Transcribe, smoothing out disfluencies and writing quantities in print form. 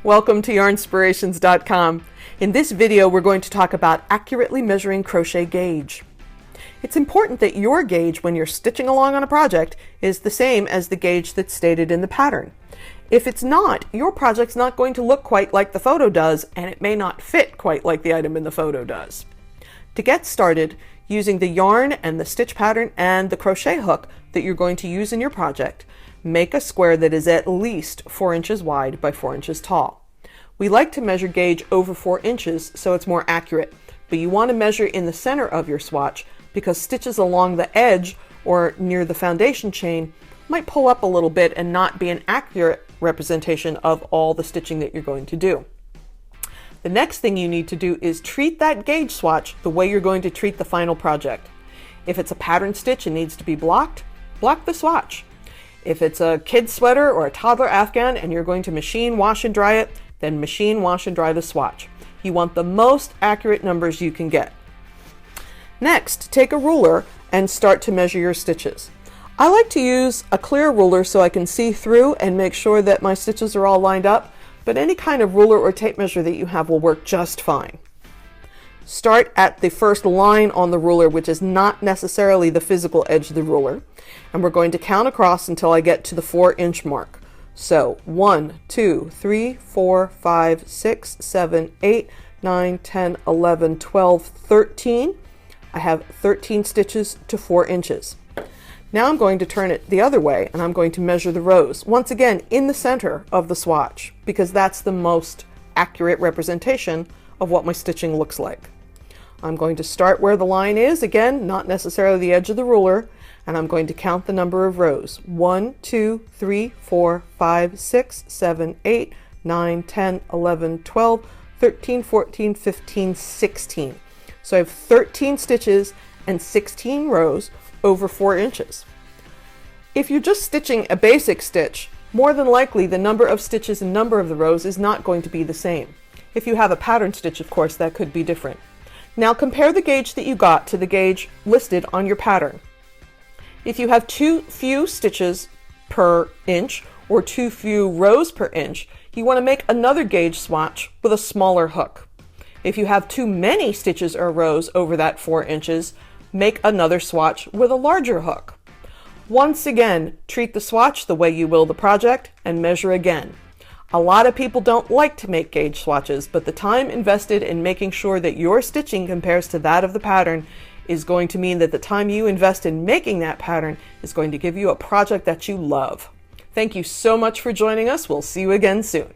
Welcome to Yarnspirations.com. In this video, we're going to talk about accurately measuring crochet gauge. It's important that your gauge when you're stitching along on a project is the same as the gauge that's stated in the pattern. If it's not, your project's not going to look quite like the photo does, and it may not fit quite like the item in the photo does. To get started, using the yarn and the stitch pattern and the crochet hook that you're going to use in your project, make a square that is at least 4 inches wide by 4 inches tall. We like to measure gauge over 4 inches so it's more accurate, but you want to measure in the center of your swatch because stitches along the edge or near the foundation chain might pull up a little bit and not be an accurate representation of all the stitching that you're going to do. The next thing you need to do is treat that gauge swatch the way you're going to treat the final project. If it's a pattern stitch and needs to be blocked, block the swatch. If it's a kid sweater or a toddler afghan and you're going to machine, wash, and dry it, then machine, wash, and dry the swatch. You want the most accurate numbers you can get. Next, take a ruler and start to measure your stitches. I like to use a clear ruler so I can see through and make sure that my stitches are all lined up, but any kind of ruler or tape measure that you have will work just fine. Start at the first line on the ruler, which is not necessarily the physical edge of the ruler, and we're going to count across until I get to the 4-inch mark. So 1, 2, 3, 4, 5, 6, 7, 8, 9, 10, 11, 12, 13. I have 13 stitches to 4 inches. Now I'm going to turn it the other way and I'm going to measure the rows, once again in the center of the swatch, because that's the most accurate representation of what my stitching looks like. I'm going to start where the line is, again, not necessarily the edge of the ruler, and I'm going to count the number of rows. 1, 2, 3, 4, 5, 6, 7, 8, 9, 10, 11, 12, 13, 14, 15, 16. So I have 13 stitches and 16 rows over 4 inches. If you're just stitching a basic stitch, more than likely the number of stitches and number of the rows is not going to be the same. If you have a pattern stitch, of course, that could be different. Now compare the gauge that you got to the gauge listed on your pattern. If you have too few stitches per inch or too few rows per inch, you want to make another gauge swatch with a smaller hook. If you have too many stitches or rows over that 4 inches, make another swatch with a larger hook. Once again, treat the swatch the way you will the project and measure again. A lot of people don't like to make gauge swatches, but the time invested in making sure that your stitching compares to that of the pattern is going to mean that the time you invest in making that pattern is going to give you a project that you love. Thank you so much for joining us. We'll see you again soon.